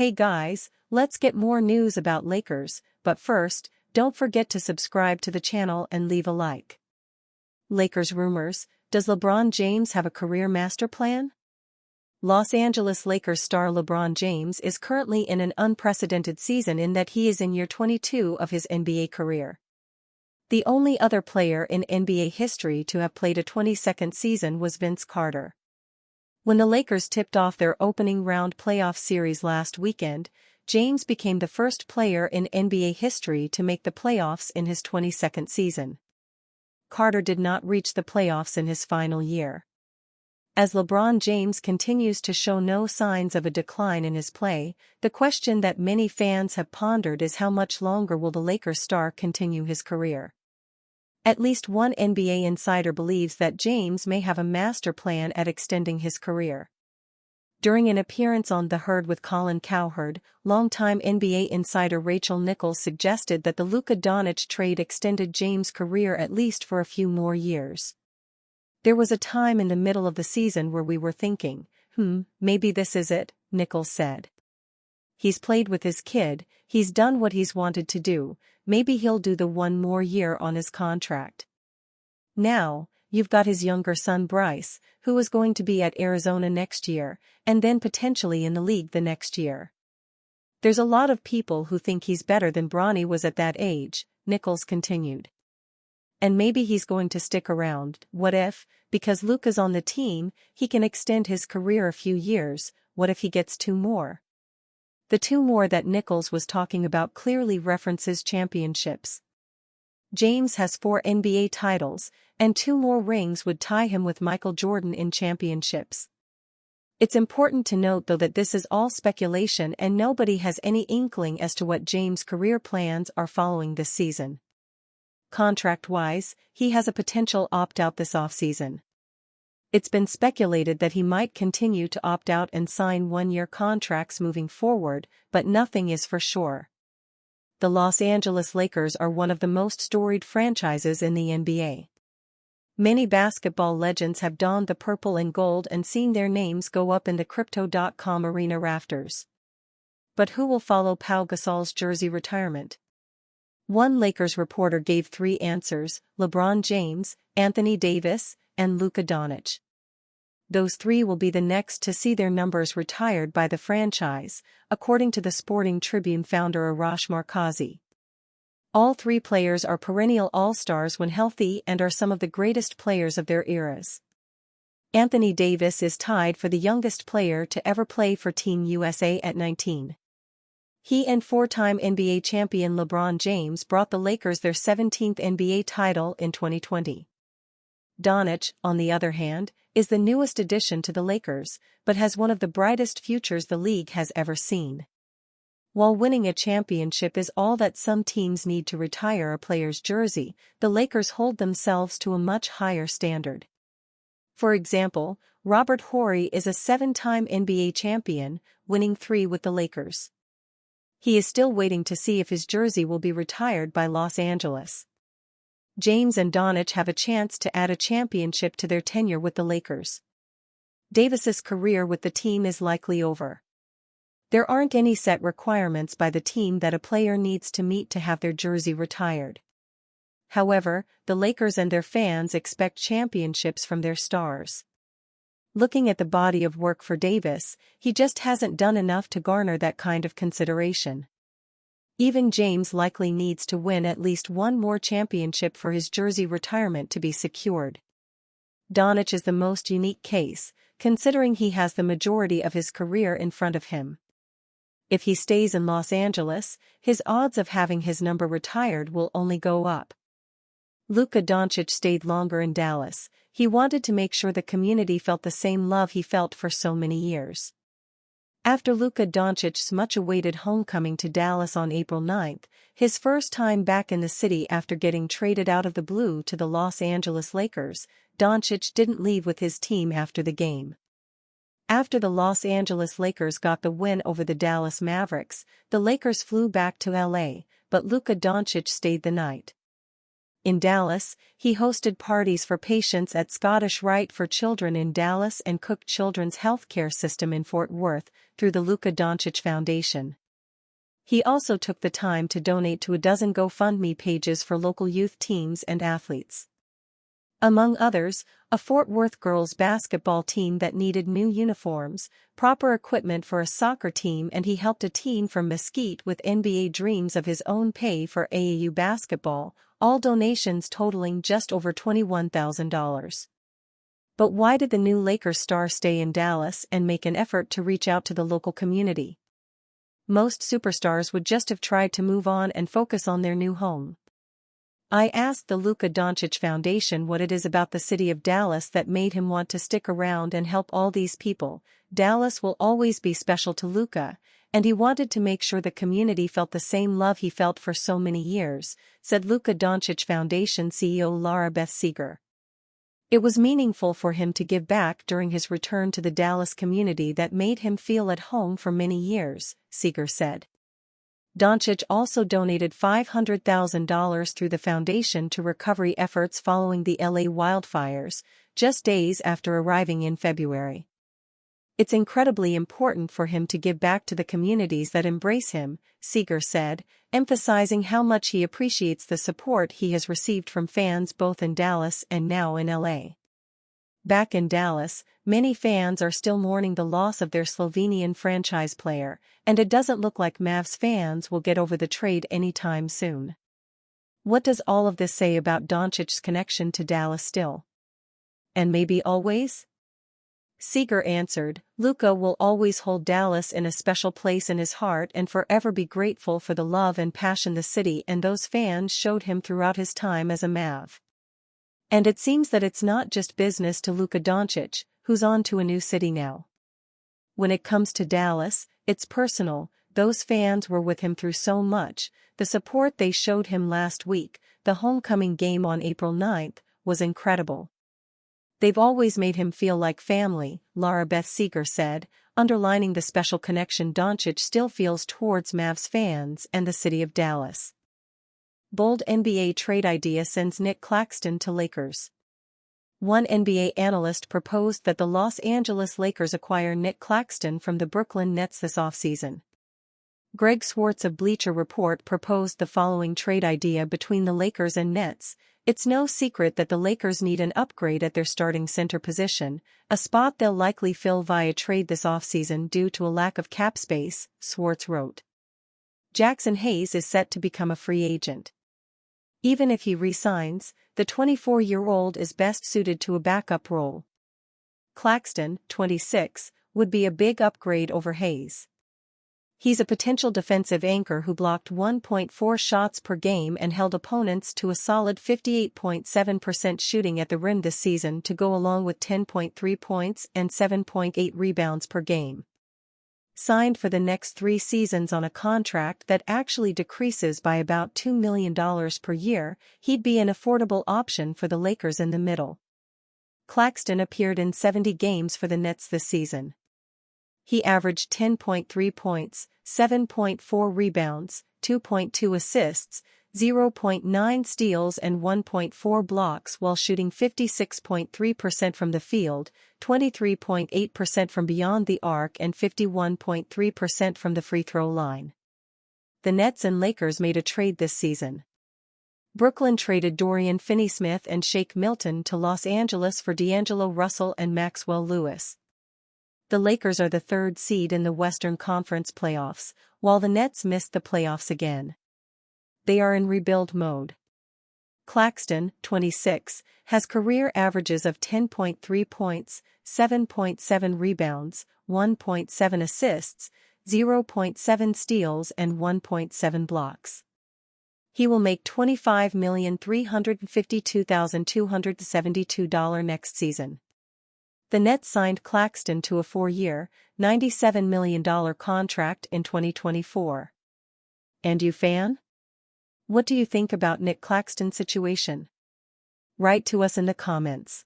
Hey guys, let's get more news about Lakers, but first, don't forget to subscribe to the channel and leave a like. Lakers rumors: does LeBron James have a career master plan? Los Angeles Lakers star LeBron James is currently in an unprecedented season in that he is in year 22 of his NBA career. The only other player in NBA history to have played a 22nd season was Vince Carter. When the Lakers tipped off their opening round playoff series last weekend, James became the first player in NBA history to make the playoffs in his 22nd season. Carter did not reach the playoffs in his final year. As LeBron James continues to show no signs of a decline in his play, the question that many fans have pondered is how much longer will the Lakers star continue his career. At least one NBA insider believes that James may have a master plan at extending his career. During an appearance on The Herd with Colin Cowherd, longtime NBA insider Rachel Nichols suggested that the Luka Doncic trade extended James' career at least for a few more years. "There was a time in the middle of the season where we were thinking, maybe this is it," Nichols said. "He's played with his kid, he's done what he's wanted to do, maybe he'll do the one more year on his contract. Now, you've got his younger son Bryce, who is going to be at Arizona next year, and then potentially in the league the next year. There's a lot of people who think he's better than Bronny was at that age," Nichols continued. "And maybe he's going to stick around. What if, because Luka's on the team, he can extend his career a few years? What if he gets two more?" The two more that Nichols was talking about clearly references championships. James has 4 NBA titles, and 2 more rings would tie him with Michael Jordan in championships. It's important to note though that this is all speculation and nobody has any inkling as to what James' career plans are following this season. Contract-wise, he has a potential opt-out this offseason. It's been speculated that he might continue to opt out and sign one-year contracts moving forward, but nothing is for sure. The Los Angeles Lakers are one of the most storied franchises in the NBA. Many basketball legends have donned the purple and gold and seen their names go up in the Crypto.com arena rafters. But who will follow Pau Gasol's jersey retirement? One Lakers reporter gave 3 answers: LeBron James, Anthony Davis, and Luka Doncic. Those 3 will be the next to see their numbers retired by the franchise, according to the Sporting Tribune founder Arash Markazi. All 3 players are perennial all-stars when healthy and are some of the greatest players of their eras. Anthony Davis is tied for the youngest player to ever play for Team USA at 19. He and 4-time NBA champion LeBron James brought the Lakers their 17th NBA title in 2020. Doncic, on the other hand, is the newest addition to the Lakers, but has one of the brightest futures the league has ever seen. While winning a championship is all that some teams need to retire a player's jersey, the Lakers hold themselves to a much higher standard. For example, Robert Horry is a 7-time NBA champion, winning 3 with the Lakers. He is still waiting to see if his jersey will be retired by Los Angeles. James and Doncic have a chance to add a championship to their tenure with the Lakers. Davis's career with the team is likely over. There aren't any set requirements by the team that a player needs to meet to have their jersey retired. However, the Lakers and their fans expect championships from their stars. Looking at the body of work for Davis, he just hasn't done enough to garner that kind of consideration. Even James likely needs to win at least one more championship for his jersey retirement to be secured. Doncic is the most unique case, considering he has the majority of his career in front of him. If he stays in Los Angeles, his odds of having his number retired will only go up. Luka Doncic stayed longer in Dallas. He wanted to make sure the community felt the same love he felt for so many years. After Luka Doncic's much-awaited homecoming to Dallas on April 9, his first time back in the city after getting traded out of the blue to the Los Angeles Lakers, Doncic didn't leave with his team after the game. After the Los Angeles Lakers got the win over the Dallas Mavericks, the Lakers flew back to LA, but Luka Doncic stayed the night. In Dallas, he hosted parties for patients at Scottish Rite for Children in Dallas and Cook Children's Healthcare System in Fort Worth through the Luka Doncic Foundation. He also took the time to donate to a dozen GoFundMe pages for local youth teams and athletes. Among others, a Fort Worth girls basketball team that needed new uniforms, proper equipment for a soccer team, and he helped a teen from Mesquite with NBA dreams of his own pay for AAU basketball, all donations totaling just over $21,000. But why did the new Lakers star stay in Dallas and make an effort to reach out to the local community? Most superstars would just have tried to move on and focus on their new home. I asked the Luka Doncic Foundation what it is about the city of Dallas that made him want to stick around and help all these people. Dallas will always be special to Luka, and he wanted to make sure the community felt the same love he felt for so many years, said Luka Doncic Foundation CEO Laura Beth Seeger. It was meaningful for him to give back during his return to the Dallas community that made him feel at home for many years, Seeger said. Doncic also donated $500,000 through the foundation to recovery efforts following the LA wildfires, just days after arriving in February. It's incredibly important for him to give back to the communities that embrace him, Seeger said, emphasizing how much he appreciates the support he has received from fans both in Dallas and now in LA. Back in Dallas, many fans are still mourning the loss of their Slovenian franchise player, and it doesn't look like Mavs fans will get over the trade anytime soon. What does all of this say about Doncic's connection to Dallas still? And maybe always? Seeger answered, Luka will always hold Dallas in a special place in his heart and forever be grateful for the love and passion the city and those fans showed him throughout his time as a Mav. And it seems that it's not just business to Luka Doncic, who's on to a new city now. When it comes to Dallas, it's personal. Those fans were with him through so much. The support they showed him last week, the homecoming game on April 9th, was incredible. They've always made him feel like family, Laura Beth Seeger said, underlining the special connection Doncic still feels towards Mavs fans and the city of Dallas. Bold NBA trade idea sends Nick Claxton to Lakers. One NBA analyst proposed that the Los Angeles Lakers acquire Nick Claxton from the Brooklyn Nets this offseason. Greg Swartz of Bleacher Report proposed the following trade idea between the Lakers and Nets. It's no secret that the Lakers need an upgrade at their starting center position, a spot they'll likely fill via trade this offseason due to a lack of cap space, Swartz wrote. Jackson Hayes is set to become a free agent. Even if he re-signs, the 24-year-old is best suited to a backup role. Claxton, 26, would be a big upgrade over Hayes. He's a potential defensive anchor who blocked 1.4 shots per game and held opponents to a solid 58.7% shooting at the rim this season to go along with 10.3 points and 7.8 rebounds per game. Signed for the next 3 seasons on a contract that actually decreases by about $2 million per year, he'd be an affordable option for the Lakers in the middle. Claxton appeared in 70 games for the Nets this season. He averaged 10.3 points, 7.4 rebounds, 2.2 assists, 0.9 steals and 1.4 blocks while shooting 56.3% from the field, 23.8% from beyond the arc and 51.3% from the free throw line. The Nets and Lakers made a trade this season. Brooklyn traded Dorian Finney-Smith and Shake Milton to Los Angeles for D'Angelo Russell and Maxwell Lewis. The Lakers are the 3rd seed in the Western Conference playoffs, while the Nets missed the playoffs again. They are in rebuild mode. Claxton, 26, has career averages of 10.3 points, 7.7 rebounds, 1.7 assists, 0.7 steals and 1.7 blocks. He will make $25,352,272 next season. The Nets signed Claxton to a 4-year, $97 million contract in 2024. And you fan? What do you think about Nick Claxton's situation? Write to us in the comments.